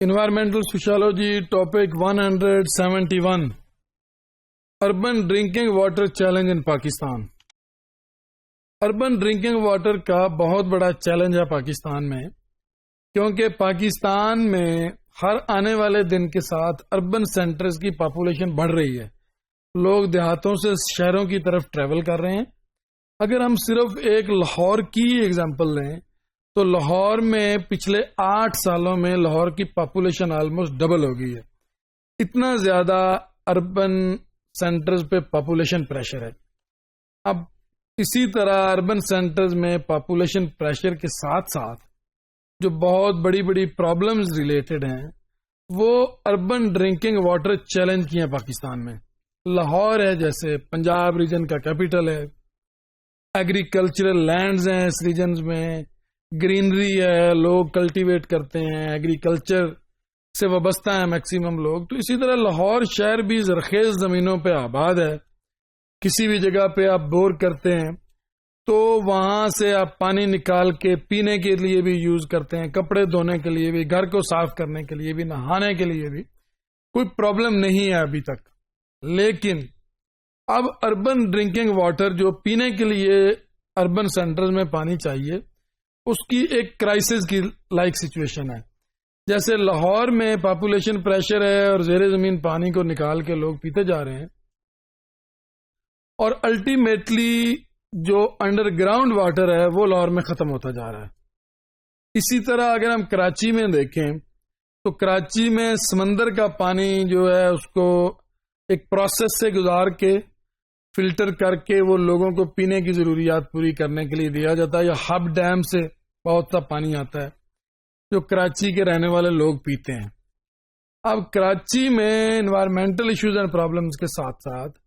Environmental Sociology, topic 171. Urban Drinking Water Challenge in Pakistan. Urban drinking water کا بہت بڑا challenge ہے پاکستان میں، کیونکہ پاکستان میں ہر آنے والے دن کے ساتھ اربن سینٹرز کی پاپولیشن بڑھ رہی ہے. لوگ دیہاتوں سے شہروں کی طرف ٹریول کر رہے ہیں. اگر ہم صرف ایک لاہور کی ایگزامپل لیں تو لاہور میں پچھلے 8 سالوں میں لاہور کی پاپولیشن آلموسٹ ڈبل ہو گئی ہے. اتنا زیادہ اربن سینٹرز پہ پاپولیشن پریشر ہے. اب اسی طرح اربن سینٹرز میں پاپولیشن پریشر کے ساتھ ساتھ جو بہت بڑی بڑی پرابلمز ریلیٹڈ ہیں وہ اربن ڈرنکنگ واٹر چیلنج کی ہیں پاکستان میں. لاہور ہے جیسے پنجاب ریجن کا کیپٹل ہے، ایگریکلچرل لینڈز ہیں اس ریجنز میں، گرینری ہے، لوگ کلٹیویٹ کرتے ہیں، ایگریکلچر سے وابستہ ہیں میکسیمم لوگ. تو اسی طرح لاہور شہر بھی زرخیز زمینوں پہ آباد ہے. کسی بھی جگہ پہ آپ بور کرتے ہیں تو وہاں سے آپ پانی نکال کے پینے کے لیے بھی یوز کرتے ہیں، کپڑے دھونے کے لیے بھی، گھر کو صاف کرنے کے لیے بھی، نہانے کے لیے بھی. کوئی پرابلم نہیں ہے ابھی تک. لیکن اب اربن ڈرنکنگ واٹر جو پینے کے لیے اربن سینٹرز میں پانی چاہیے اس کی ایک کرائسس کی لائک سچویشن ہے. جیسے لاہور میں پاپولیشن پریشر ہے اور زیر زمین پانی کو نکال کے لوگ پیتے جا رہے ہیں، اور الٹیمیٹلی جو انڈر گراؤنڈ واٹر ہے وہ لاہور میں ختم ہوتا جا رہا ہے. اسی طرح اگر ہم کراچی میں دیکھیں تو کراچی میں سمندر کا پانی جو ہے اس کو ایک پروسیس سے گزار کے فلٹر کر کے وہ لوگوں کو پینے کی ضروریات پوری کرنے کے لیے دیا جاتا ہے، یا ہب ڈیم سے بہت سا پانی آتا ہے جو کراچی کے رہنے والے لوگ پیتے ہیں. اب کراچی میں انوائرمنٹل ایشوز اینڈ پرابلمز کے ساتھ ساتھ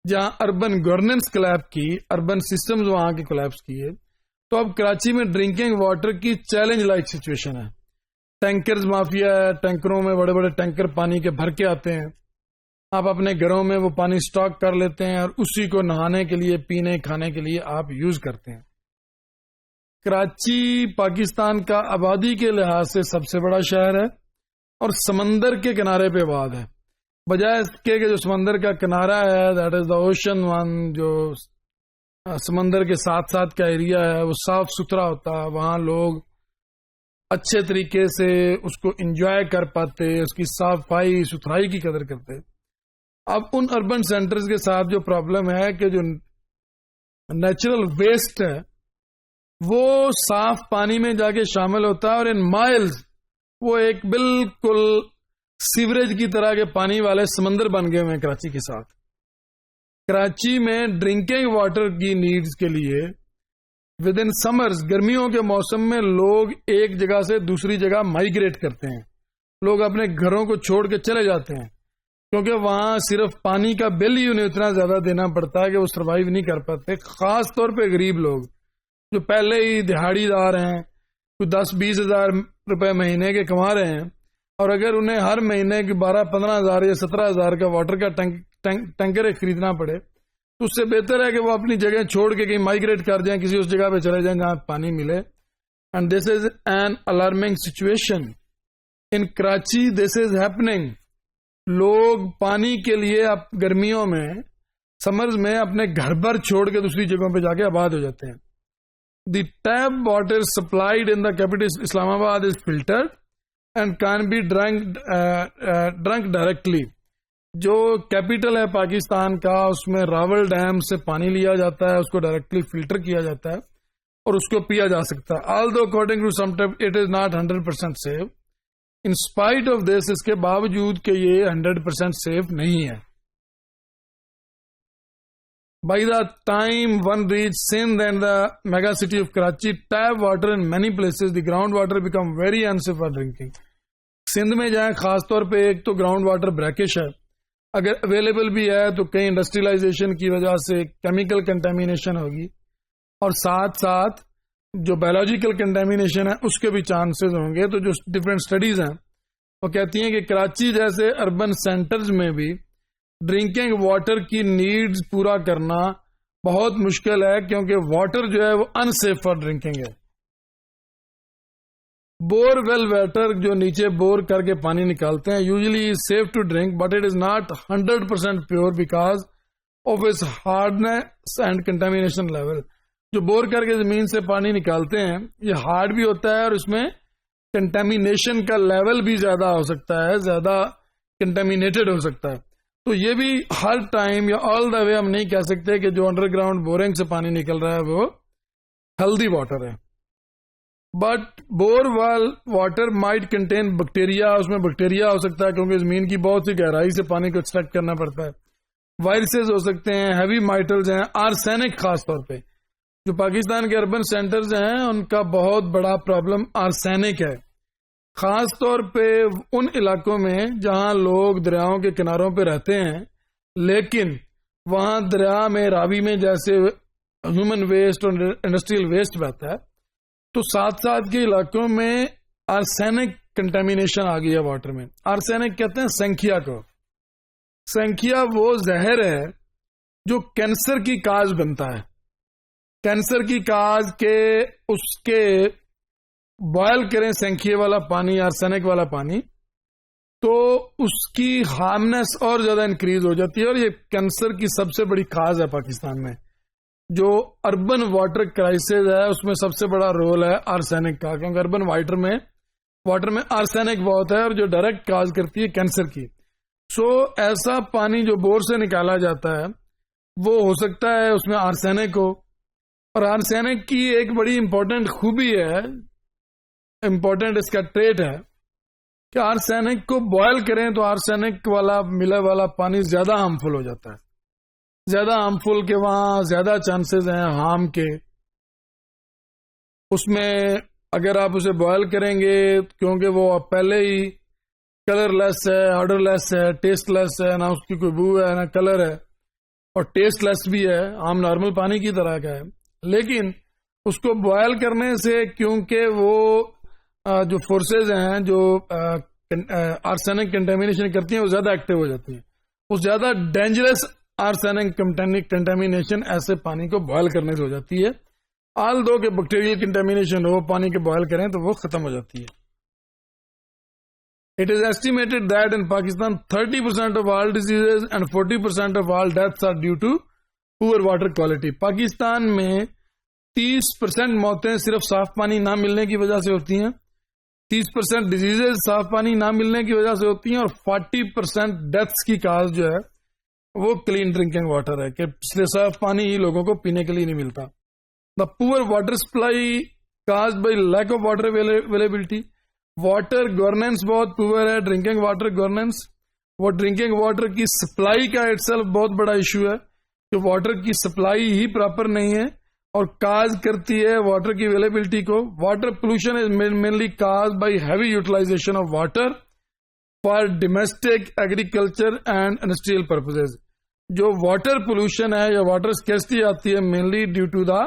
جہاں اربن گورننس کولیپس کی، اربن سسٹمز وہاں کے کولیپس کیے، تو اب کراچی میں ڈرنکنگ واٹر کی چیلنج لائک سچویشن ہے. ٹینکرز مافیا ہے، ٹینکروں میں بڑے بڑے ٹینکر پانی کے بھر کے آتے ہیں. آپ اپنے گھروں میں وہ پانی سٹاک کر لیتے ہیں اور اسی کو نہانے کے لیے، پینے کھانے کے لیے آپ یوز کرتے ہیں. کراچی پاکستان کا آبادی کے لحاظ سے سب سے بڑا شہر ہے اور سمندر کے کنارے پہ آباد ہے. بجائے اس کے جو سمندر کا کنارہ ہے that is the ocean one, جو سمندر کے ساتھ ساتھ کا ایریا ہے وہ صاف ستھرا ہوتا ہے، وہاں لوگ اچھے طریقے سے اس کو انجوائے کر پاتے، اس کی صافائی ستھرائی کی قدر کرتے. اب ان اربن سینٹرز کے ساتھ جو پرابلم ہے کہ جو نیچرل ویسٹ ہے وہ صاف پانی میں جا کے شامل ہوتا ہے، اور ان مائلز وہ ایک بالکل سیوریج کی طرح کے پانی والے سمندر بن گئے ہیں کراچی کے ساتھ. کراچی میں ڈرنکنگ واٹر کی نیڈز کے لیے ود ان سمرز، گرمیوں کے موسم میں لوگ ایک جگہ سے دوسری جگہ مائیگریٹ کرتے ہیں. لوگ اپنے گھروں کو چھوڑ کے چلے جاتے ہیں کیونکہ وہاں صرف پانی کا بل ہی انہیں اتنا زیادہ دینا پڑتا ہے کہ وہ سروائیو نہیں کر پاتے. خاص طور پہ غریب لوگ جو پہلے ہی دہاڑی دار ہیں، کوئی 10-20 ہزار روپے مہینے کے کما رہے ہیں، اور اگر انہیں ہر مہینے کی 12-15 ہزار یا 17 ہزار کا واٹر کا ٹینکر خریدنا پڑے تو اس سے بہتر ہے کہ وہ اپنی جگہ چھوڑ کے کہیں مائیگریٹ کر جائیں، کسی اس جگہ پہ چلے جائیں جہاں پانی ملے. And this is an alarming situation in Karachi. This is happening. لوگ پانی کے لیے گرمیوں میں، سمرز میں اپنے گھر بھر چھوڑ کے دوسری جگہوں پہ جا کے آباد ہو جاتے ہیں. The tap water supplied in the capital Islamabad is filtered and can be drink directly. جو کیپٹل ہے پاکستان کا اس میں راول ڈیم سے پانی لیا جاتا ہے، اس کو ڈائریکٹلی فلٹر کیا جاتا ہے اور اس کو پیا جا سکتا ہے. although according to some it is not 100% safe. in spite of this، اس کے باوجود کہ یہ 100% سیف نہیں ہے. By the time one reached Sindh and the mega city of Karachi, tap water in many places, the groundwater become very unsafe for drinking. Sindh میں جائیں خاص طور پہ ایک تو گراؤنڈ واٹر بریکش ہے، اگر اویلیبل بھی ہے تو کہیں انڈسٹریلائزیشن کی وجہ سے کیمیکل کنٹامینیشن ہوگی، اور ساتھ ساتھ جو بایولوجیکل کنٹامینیشن ہے اس کے بھی چانسز ہوں گے. تو جو ڈفرینٹ اسٹڈیز ہیں وہ کہتی ہیں کہ کراچی جیسے اربن سینٹرز میں بھی ڈرنکنگ واٹر کی نیڈز پورا کرنا بہت مشکل ہے، کیونکہ واٹر جو ہے وہ ان سیف فار ڈرنکنگ ہے. بور ویل واٹر جو نیچے بور کر کے پانی نکالتے ہیں usually safe to drink but it is not 100% pure because of its hardness and contamination level. جو بور کر کے زمین سے پانی نکالتے ہیں یہ ہارڈ بھی ہوتا ہے اور اس میں کنٹامینیشن کا لیول بھی زیادہ ہو سکتا ہے, زیادہ کنٹامینیٹڈ ہو سکتا ہے. تو یہ بھی ہر ٹائم یا آل دا وے ہم نہیں کہہ سکتے کہ جو انڈر گراؤنڈ بورنگ سے پانی نکل رہا ہے وہ ہیلدی واٹر ہے. But bore well water might contain bacteria, اس میں بیکٹیریا ہو سکتا ہے کیونکہ زمین کی بہت سی گہرائی سے پانی کو ایکسٹریکٹ کرنا پڑتا ہے. وائرسز ہو سکتے ہیں, ہیوی میٹلز ہیں, آرسینک خاص طور پہ جو پاکستان کے اربن سینٹرز ہیں ان کا بہت بڑا پرابلم آرسینک ہے, خاص طور پہ ان علاقوں میں جہاں لوگ دریاؤں کے کناروں پہ رہتے ہیں لیکن وہاں دریا میں راوی میں جیسے ہیومن ویسٹ اور انڈسٹریل ویسٹ بہتا ہے تو ساتھ ساتھ کے علاقوں میں آرسینک کنٹامینیشن آ گئی ہے واٹر میں. آرسینک کہتے ہیں سنکھیا کو. سنکھیا وہ زہر ہے جو کینسر کی کاز بنتا ہے. کینسر کی کاز کے اس کے بوائل کریں سنکھیے والا پانی, آرسینک والا پانی, تو اس کی ہارمنیس اور زیادہ انکریز ہو جاتی ہے اور یہ کینسر کی سب سے بڑی کاز ہے پاکستان میں. جو اربن واٹر کرائسس ہے اس میں سب سے بڑا رول ہے آرسینک کا, کیونکہ اربن واٹر میں آرسینک بہت ہے اور جو ڈائریکٹ کاز کرتی ہے کینسر کی. سو ایسا پانی جو بور سے نکالا جاتا ہے وہ ہو سکتا ہے اس میں آرسینک ہو, اور آرسینک کی ایک بڑی امپورٹنٹ خوبی ہے, امپورٹنٹ اس کا ٹریٹ ہے کہ آرسینک کو بوائل کریں تو آرسینک والا ملا والا پانی زیادہ ہارمفل ہو جاتا ہے, زیادہ ہارمفل کے وہاں زیادہ چانسز ہیں ہارم کے. اس میں اگر آپ اسے بوائل کریں گے کیونکہ وہ پہلے ہی کلر لیس ہے, آرڈر لیس ہے, ٹیسٹ لیس ہے, نہ اس کی کوئی بو ہے نہ کلر ہے, اور ٹیسٹ لیس بھی ہے, عام نارمل پانی کی طرح کا ہے. لیکن اس کو بوائل کرنے سے کیونکہ وہ جو فورسز ہیں جو آرسینک کنٹامینیشن کرتی ہیں وہ زیادہ ایکٹیو ہو جاتی ہیں. وہ زیادہ ڈینجرس آرسینک کنٹامینیشن ایسے پانی کو بوائل کرنے سے ہو جاتی ہے. آل دو کہ بیکٹیریل کنٹامینیشن ہو پانی کے بوائل کریں تو وہ ختم ہو جاتی ہے. It is estimated that in Pakistan 30% of all diseases and 40% of all deaths are due to poor water quality. Pakistan میں 30% موتیں صرف صاف پانی نہ ملنے کی وجہ سے ہوتی ہیں, 30% ڈیزیزز صاف پانی نہ ملنے کی وجہ سے ہوتی ہیں, اور 40% ڈیتھس کی کاز جو ہے وہ کلین ڈرنکنگ واٹر ہے کہ صاف پانی ہی لوگوں کو پینے کے لیے نہیں ملتا. دا پور water supply caused by lack of water availability. Water governance بہت پور ہے, ڈرنکنگ واٹر گورننس. وہ ڈرنکنگ واٹر کی سپلائی کا اٹ سیلف بہت بڑا ایشو ہے کہ واٹر کی سپلائی ہی پراپر نہیں ہے اور کاز کرتی ہے واٹر کی اویلیبلٹی کو. Water pollution is mainly cause by heavy utilization of water for domestic agriculture and industrial purposes. جو واٹر پولوشن ہے یا واٹر اسکیرسٹی آتی ہے mainly due to the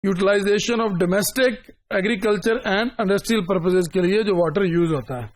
utilization of domestic agriculture and industrial purposes کے لیے جو water use ہوتا ہے.